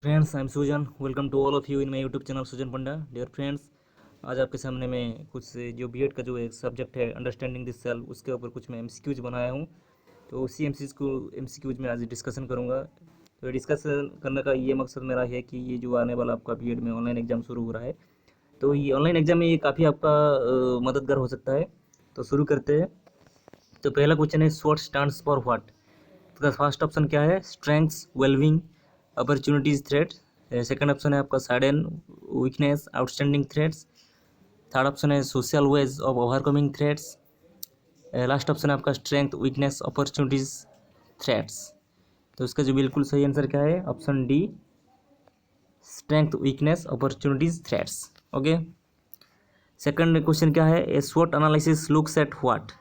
Friends, I am Sujan. Welcome to all of you in my YouTube channel Sujan Panda. Dear friends, आज आपके सामने मैं कुछ जो बीएड का जो एक सब्जेक्ट है अंडरस्टैंडिंग दिस सेल्फ, उसके ऊपर कुछ मैं एमसीक्यूज बनाया हूँ। तो उसी एमसीक्यूज में आज डिस्कशन करूँगा। तो ये डिस्कशन करने का ये मकसद मेरा है कि ये जो आने वाला आपका बीएड में ऑनलाइन एग्जाम शुरू हो रहा है, तो ये ऑनलाइन एग्जाम में ये काफ़ी आपका मददगार हो सकता है। तो शुरू करते हैं। तो पहला क्वेश्चन है, स्वॉट स्टैंड्स फॉर व्हाट। तो फर्स्ट ऑप्शन क्या है? स्ट्रेंथ्स, वेलविंग, अपॉर्चुनिटीज, थ्रेट। सेकंड ऑप्शन है आपका sudden, weakness, outstanding threats. Third option है social wage of overcoming threats. Last option है आपका स्ट्रेंथ, वीकनेस, अपॉर्चुनिटीज, थ्रेट्स। तो इसका जो बिल्कुल सही आंसर क्या है? Option D, strength, weakness, opportunities, threats. Okay. Second question क्या है? ए स्वॉट analysis looks at what.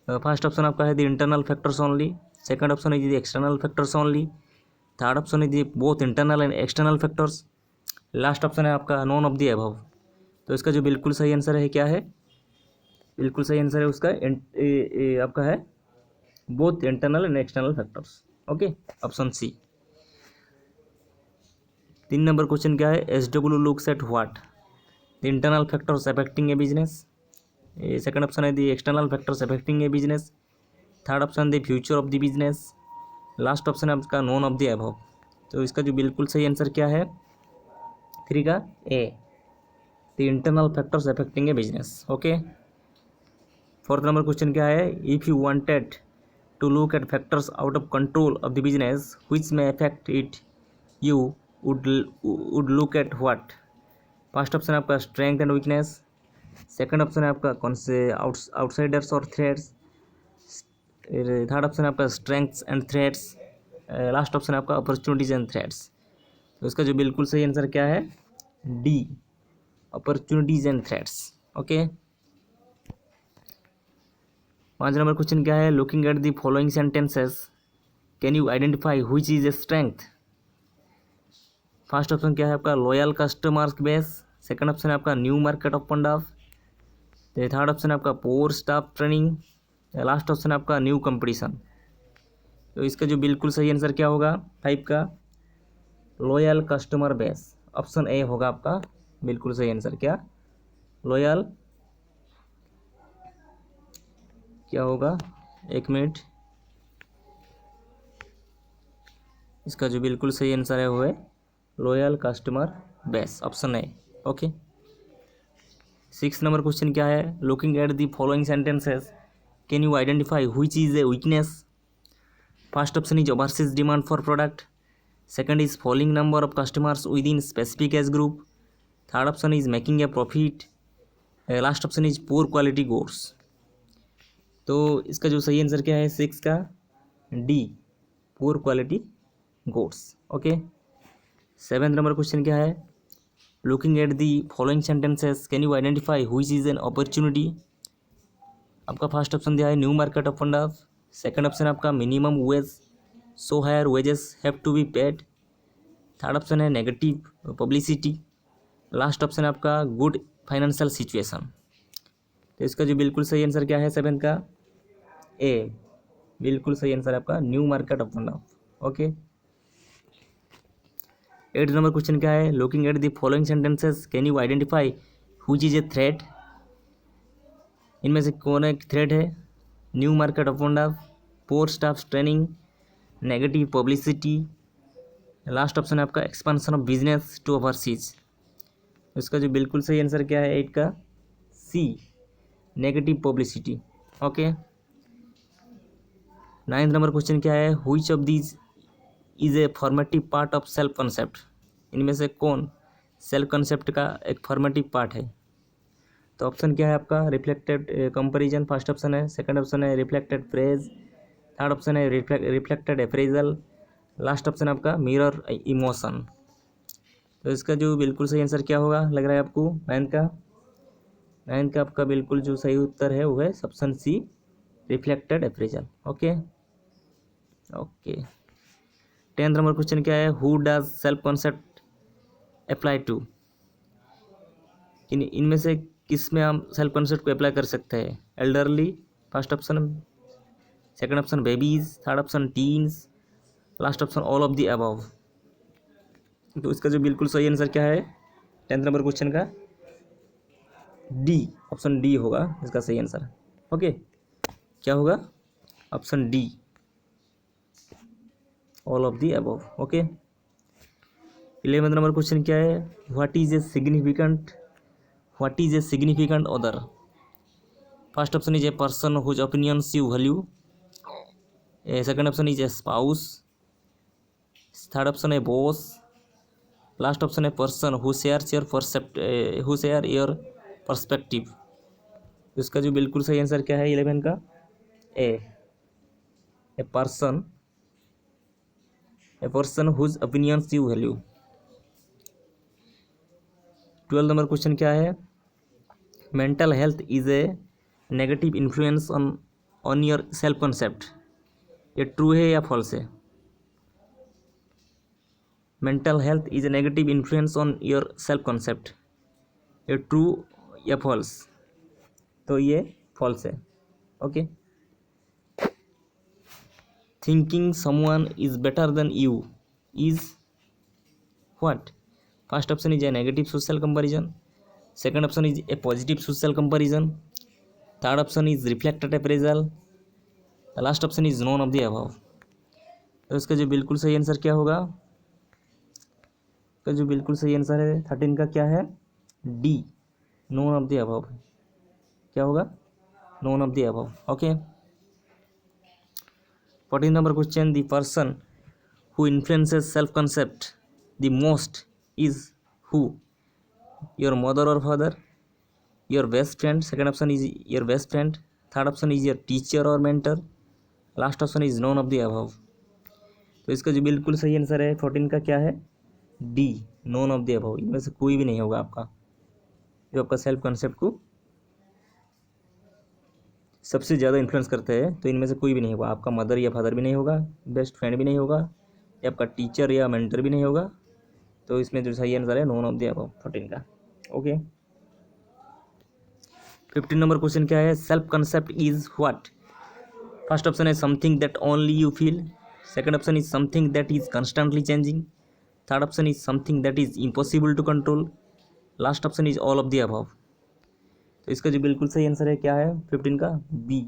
First option आपका है the internal factors only. Second option है the external factors only. Third option है the both internal and external factors. Last option है आपका none of the above. तो इसका जो बिल्कुल सही आंसर है क्या है? बिल्कुल सही आंसर है उसका आपका है both internal and external factors. Okay, option C. 3 number question क्या है? S W looks at what. The internal factors affecting a business. Second option है the external factors affecting a business. Third option the future of the business. Last option है आपका non of the above. तो इसका जो बिल्कुल सही answer क्या है? 3 का A, the internal factors affecting a business. Okay. Fourth number question क्या है? If you wanted to look at factors out of control of the business which may affect it, you would look at what. First option आपका strength and weakness. Second option है आपका कौन से outsiders और threats. Third option है आपका strengths and threats. Last option है आपका अपॉर्चुनिटीज एंड थ्रेट्स। तो इसका जो बिल्कुल सही आंसर क्या है? D, opportunities and threats. Okay. 5 number question क्या है? Looking at the following sentences can you identify which is a strength. First option क्या है आपका? Loyal customer base. Second option है आपका new market open up. Third option है आपका पोर staff training. Last option है आपका न्यू कंपटीशन। तो इसका जो बिल्कुल सही आंसर क्या होगा? 5 का loyal customer base. Option A होगा आपका बिल्कुल सही आंसर। क्या लॉयल, क्या होगा? 1 मिनट। इसका जो बिल्कुल सही आंसर है वो है loyal customer base, option A. Okay. 6 number question क्या है? Looking at the following sentences can you identify which is a weakness. First option is overseas demand for product. Second is falling number of customers with in specific age group. Third option is making a profit. Last option is poor quality goods. तो इसका जो सही answer क्या है? 6 का D, poor quality goods. Okay. 7 number question क्या है? Looking at the following sentences can you identify which is an opportunity. आपका फर्स्ट ऑप्शन दिया है new market open up. Second option आपका minimum wage, so higher wages have to be paid. Third option है negative publicity. Last option है आपका good financial situation. तो इसका जो बिल्कुल सही आंसर क्या है? 7 का ए, बिल्कुल सही आंसर है आपका new market open up. Okay. 8 number question क्या है? Looking at the following sentences can you identify which is a threat. इनमें से कौन एक थ्रेट है? New market open up, poor staff training, negative publicity. Last option है आपका expansion of business to overseas. इसका जो बिल्कुल सही आंसर क्या है? 8 का C, negative publicity. Okay. 9 number question क्या है? Which of these is a formative part of self concept. इनमें से कौन सेल्फ कॉन्सेप्ट का एक फॉर्मेटिव पार्ट है? तो ऑप्शन क्या है आपका? रिफ्लेक्टेड कंपैरिजन फर्स्ट ऑप्शन है। सेकंड ऑप्शन है रिफ्लेक्टेड फ्रेज। थर्ड ऑप्शन है रिफ्लेक्टेड अप्रेजल। लास्ट ऑप्शन आपका मिरर इमोशन। तो इसका जो बिल्कुल सही आंसर क्या होगा लग रहा है आपको? 9 का आपका बिल्कुल जो सही उत्तर है वो है option C, reflected appraisal. Okay. Okay. 10 number question क्या है? Who does self concept apply to. इनमें से किस में हम सेल्फ कॉन्सेप्ट को अप्लाई कर सकते हैं? Elderly, first option. Second option babies. Third option teens. Last option all of the above. तो इसका जो बिल्कुल सही आंसर क्या है 10th नंबर क्वेश्चन का, डी, ऑप्शन डी होगा इसका सही आंसर। ओके, क्या होगा, option D, all of the above. Okay, 11th number question क्या है, what is a significant other. First option is a person whose opinions you value, second option is A spouse, third option है boss, last option है person who share your perspective. इसका जो बिल्कुल सही answer क्या है 11 का, a person whose opinions you value. 12 number question क्या है, mental health is a negative influence on your self concept, ये ट्रू है या फॉल्स है। Mental health is a negative influence on your self concept, ये ट्रू या false, तो ये फॉल्स है। Okay, thinking someone is better than you is what. First option is a negative social comparison, second option is A positive social comparison, third option is reflected appraisal, last option is none of the above. तो इसका जो बिल्कुल सही answer क्या होगा, का जो बिल्कुल सही आंसर है 13 का क्या है, D, none of the above. क्या होगा, none of the above. Okay, 14 number question, the person who influences self concept the most is who, your mother और father, your best friend, second option is your best friend, third option is your teacher और mentor, last option is none of the above. तो इसका जो बिल्कुल सही answer है 14 का क्या है, D, none of the above. इनमें से कोई भी नहीं होगा आपका, जो आपका सेल्फ कंसेप्ट को सबसे ज़्यादा इन्फ्लुएंस करते हैं, तो इनमें से कोई भी नहीं होगा। आपका मदर या फादर भी नहीं होगा, बेस्ट फ्रेंड भी नहीं होगा, या आपका टीचर या मेंटर भी नहीं होगा। तो इसमें जो सही आंसर है नॉन ऑफ द अबव 14 का। ओके, 15 नंबर क्वेश्चन क्या है, self concept is what. First option है something that only you feel, second option is something that is constantly changing, third option is something that is impossible to control, last option is all of the above. तो इसका जो बिल्कुल सही answer है क्या है 15 का, बी।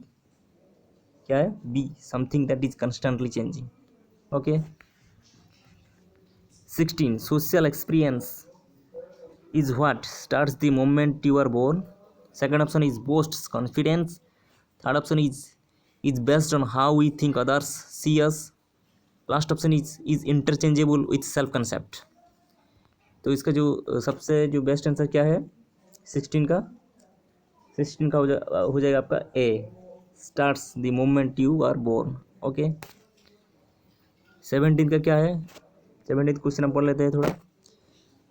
क्या है, B, something that is constantly changing. Okay, 16 social experience is what starts the moment you are born, second option is boosts confidence, third option is based on how we think others see us, last option is interchangeable with self concept. तो इसका जो सबसे जो best answer क्या है 16 का, 16 का हो जाएगा आपका A, starts the moment you are born. Okay, 17 का क्या है, 17 क्वेश्चन हम पढ़ लेते हैं थोड़ा।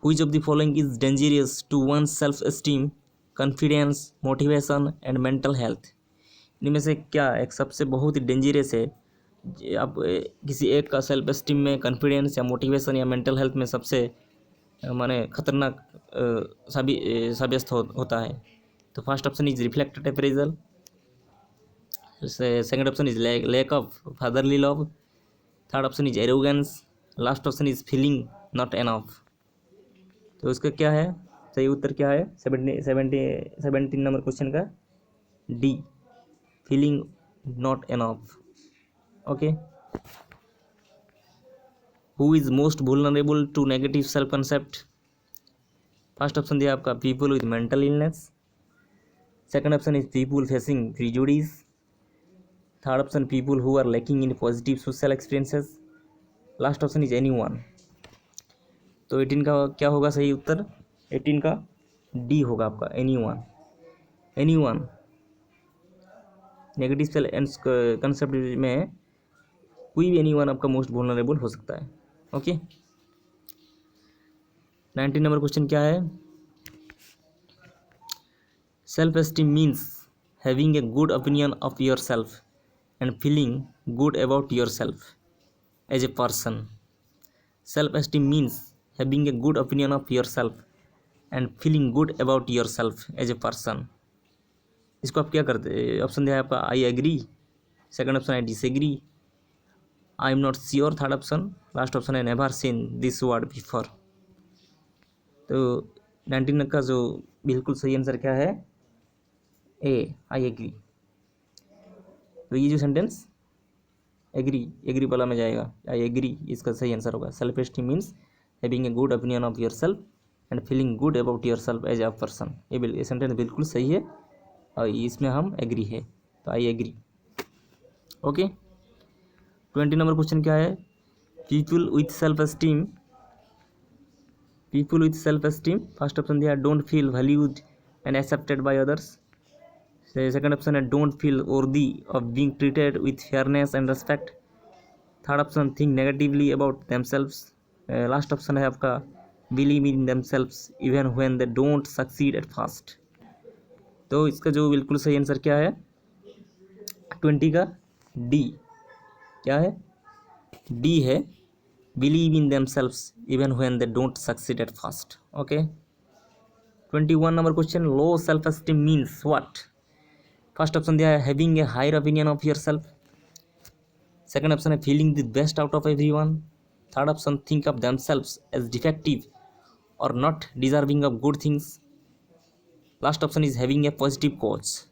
Which of the following is dangerous to one self esteem, confidence, motivation and mental health. इनमें से क्या एक सबसे बहुत ही डेंजरस है, आप किसी एक का सेल्फ एस्टीम में, कॉन्फिडेंस या मोटिवेशन या मेंटल हेल्थ में सबसे माने खतरनाक साबित होता है। तो first option is reflected appraisal, second option is lack of fatherly love, third option is arrogance, last option is feeling not enough. तो इसका क्या है सही उत्तर, क्या है 17 नंबर क्वेश्चन का D, feeling not enough. Okay, who is most vulnerable to negative self concept. First option दिया आपका people with mental illness, second option is people facing prejudice, third option people who are lacking in positive social experiences, last option is anyone. तो 18 का क्या होगा सही उत्तर, 18 का D होगा आपका, एनीवन। नेगेटिव सेल्फ कंसेप्ट में कोई भी एनीवन आपका मोस्ट वुलनरेबल हो सकता है। ओके, 19 नंबर क्वेश्चन क्या है, self esteem means having a good opinion of your self and feeling good about your self as a person. Self esteem means having a good opinion of your self and feeling good about your self as a person. इसको आप क्या करते, option दिया है आपका I agree, second option है disagree, I am not sure, third option, last option है never seen this word before. तो 19 का जो बिल्कुल सही आंसर क्या है, ए, आई एग्री। तो ये जो सेंटेंस एग्री वाला में जाएगा, आई एग्री इसका सही आंसर होगा। Self esteem means having a good opinion of your self and feeling good about your self as a person. ये सेंटेंस बिल्कुल सही है और इसमें हम एग्री है, तो I agree. Okay, 20 number question क्या है, people with self esteem first option दिया है don't feel valued and accepted by others. Second option है don't feel worthy of being treated with fairness and respect. Third option think negatively about themselves. Last option है आपका believe in themselves even when they don't succeed at first. तो इसका जो बिल्कुल सही answer क्या है 20 का, डी। क्या है, डी है, believe in themselves even when they don't succeed at first. Okay, 21 number question, low self esteem means what. First option दिया है having a higher opinion of your self. Second option है feeling the best out of everyone. Third option think of themselves as defective और not deserving of good things. Last option is having a positive coach.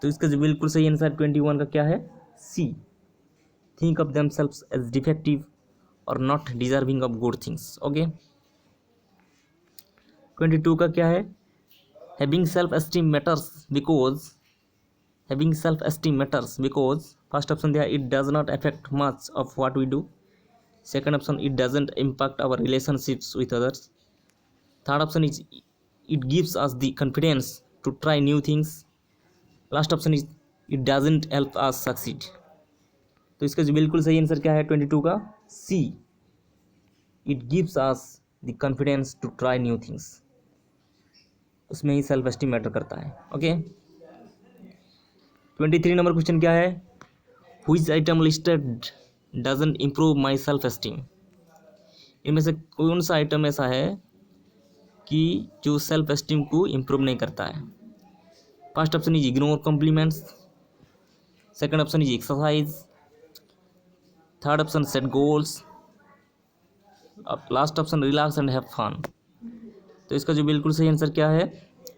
तो इसका जो बिल्कुल सही answer 21 का क्या है, C, think of themselves as defective और not deserving of good things. Okay, 22 का क्या है, having self esteem matters because first option दिया it does not affect much of what we do. Second option it doesn't impact our relationships with others. Third option is it gives us the confidence to try new things. Last option is it doesn't help us succeed. तो इसका जो बिल्कुल सही answer क्या है 22 का, C, it gives us the confidence to try new things. उसमें ही सेल्फ एस्टीम मैटर करता है। ओके, 23 नंबर क्वेश्चन क्या है, which item listed doesn't improve my self esteem. इनमें से कौन सा आइटम ऐसा है कि जो सेल्फ एस्टीम को इम्प्रूव नहीं करता है। First option is ignore compliments. Second option is exercise. Third option set goals. Last option relax and have fun. तो इसका जो बिल्कुल सही आंसर क्या है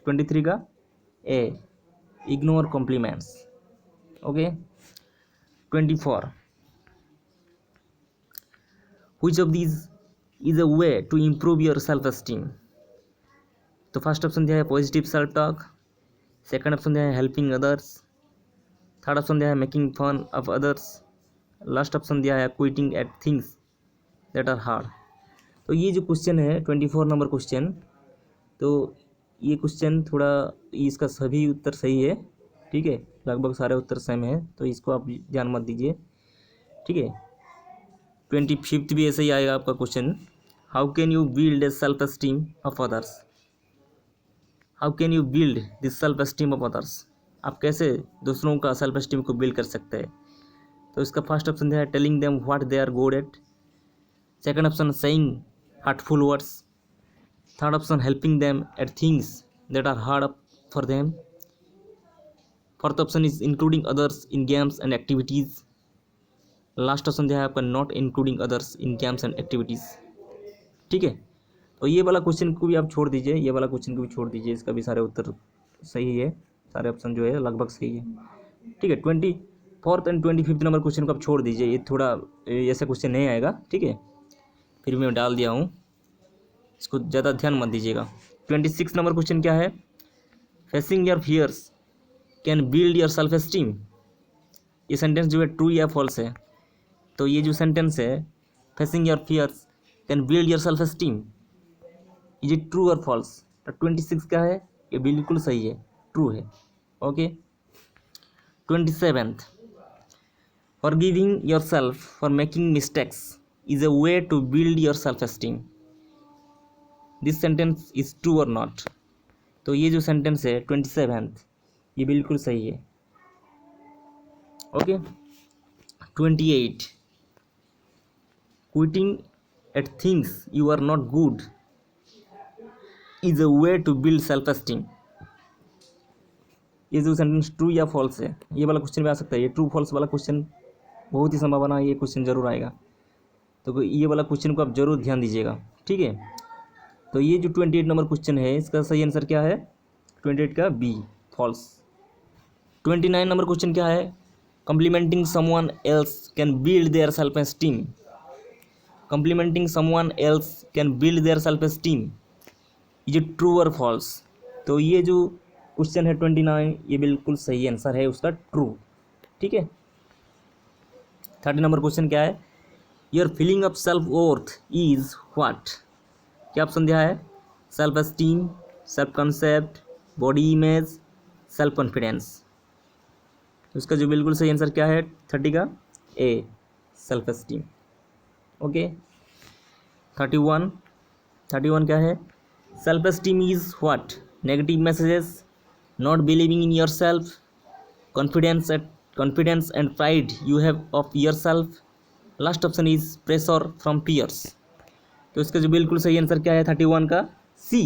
23 का, A, ignore compliments. Okay, 24, which of these is a way to improve your self esteem. तो first option दिया है positive self talk. Second option दिया है हेल्पिंग अदर्स। थर्ड ऑप्शन दिया है making fun of others. Last option दिया है quitting at things that are hard. तो ये जो क्वेश्चन है 24 नंबर क्वेश्चन, तो ये क्वेश्चन थोड़ा, इसका सभी उत्तर सही है, ठीक है, लगभग सारे उत्तर सेम है, तो इसको आप ध्यान मत दीजिए, ठीक है। 25 भी ऐसे ही आएगा आपका question, how can you build a self esteem of others. How can you build this self esteem of others, आप कैसे दूसरों का सेल्फ एस्टीम को बिल्ड कर सकते हैं। तो इसका फर्स्ट ऑप्शन है telling them what they are good at. Second option saying hurtful words. Third option helping them at things that are hard for them. Fourth option is including others in games and activities. Last option दिया है आपका not including others in games and activities, ठीक है। तो ये वाला question को भी आप छोड़ दीजिए, ये वाला क्वेश्चन को भी छोड़ दीजिए, इसका भी सारे उत्तर सही है, सारे ऑप्शन जो है लगभग सही है, ठीक है। 24th and 25th number question को आप छोड़ दीजिए, ये थोड़ा ऐसा क्वेश्चन नहीं आएगा, ठीक है, फिर मैं डाल दिया हूँ, इसको ज़्यादा ध्यान मत दीजिएगा। 26 नंबर क्वेश्चन क्या है, facing your fears can build your self esteem. ये सेंटेंस जो है ट्रू या फॉल्स है। तो ये जो सेंटेंस है facing your fears can build your self esteem, is it true और फॉल्स। तो 26 क्या है, ये बिल्कुल सही है, ट्रू है। Okay, 27th, forgiving yourself for making mistakes is a way to build your self esteem. This sentence is true और नॉट। तो ये जो सेंटेंस है 27th, ये बिल्कुल सही है। Okay, 28, quitting at things you are not good is a way to build self esteem. ये जो सेंटेंस ट्रू या फॉल्स है, ये वाला क्वेश्चन भी आ सकता है, ये ट्रू फॉल्स वाला क्वेश्चन बहुत ही संभावना है, ये क्वेश्चन जरूर आएगा। तो ये वाला क्वेश्चन को आप जरूर ध्यान दीजिएगा, ठीक है। तो ये जो 28 नंबर क्वेश्चन है इसका सही आंसर क्या है? 28 का बी, फॉल्स। 29 नंबर क्वेश्चन क्या है? Complimenting someone else can build their self esteem. Complimenting someone else can build their self esteem, ये ट्रू और फॉल्स? तो ये जो क्वेश्चन है 29, ये बिल्कुल सही आंसर है उसका, ट्रू। ठीक है। 30 नंबर क्वेश्चन क्या है? Your feeling of self worth is what. क्या ऑप्शन दिया है? Self esteem, self concept, body image, self confidence. उसका जो बिल्कुल सही आंसर क्या है 30 का? ए, सेल्फ एस्टीम। ओके। 31 क्या है? Self esteem is what? Negative messages, not believing in your self, confidence and pride you have of yourself, last option is pressure from peers. तो इसका जो बिल्कुल सही आंसर क्या है 31 का? C,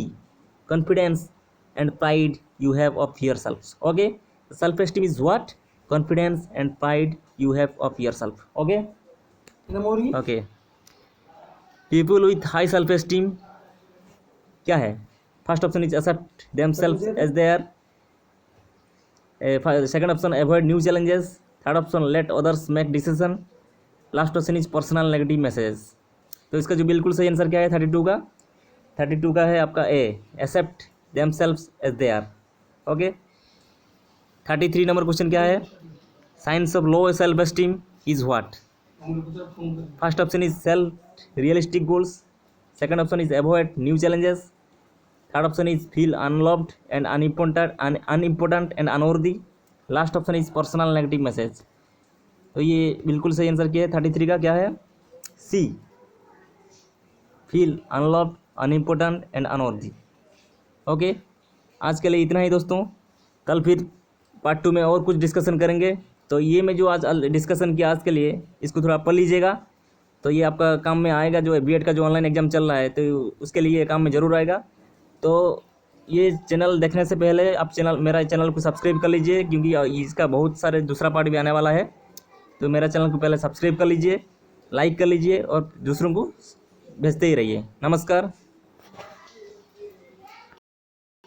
confidence and pride you have of your self. Okay, self esteem is what? Confidence and pride you have of your self. Okay okay. People with high self esteem क्या है? First option is accept themselves as they are, second option avoid new challenges, third option let others make decision, last option is personal negative message. तो इसका जो बिल्कुल सही answer क्या है 32 का? 32 का है आपका A, except themselves as they are. Okay. 33 number question क्या है? Signs of low self esteem is what? First option is self realistic goals, second option is avoid new challenges, third option is feel unloved and unimportant and unworthy, last option is personal negative message. तो ये बिल्कुल सही answer क्या है 33 का? क्या है? C, feel unloved, unimportant and unworthy. Okay, आज के लिए इतना ही दोस्तों। कल फिर पार्ट 2 में और कुछ डिस्कशन करेंगे। तो ये मैं जो आज डिस्कशन किया आज के लिए, इसको थोड़ा पढ़ लीजिएगा, तो ये आपका काम में आएगा। जो बीएड का जो ऑनलाइन एग्जाम चल रहा है तो उसके लिए काम में ज़रूर आएगा। तो ये चैनल देखने से पहले आप मेरा चैनल को सब्सक्राइब कर लीजिए, क्योंकि इसका बहुत सारे दूसरा पार्ट भी आने वाला है। तो मेरा चैनल को पहले सब्सक्राइब कर लीजिए, लाइक कर लीजिए और दूसरों को भेजते ही रहिए। नमस्कार।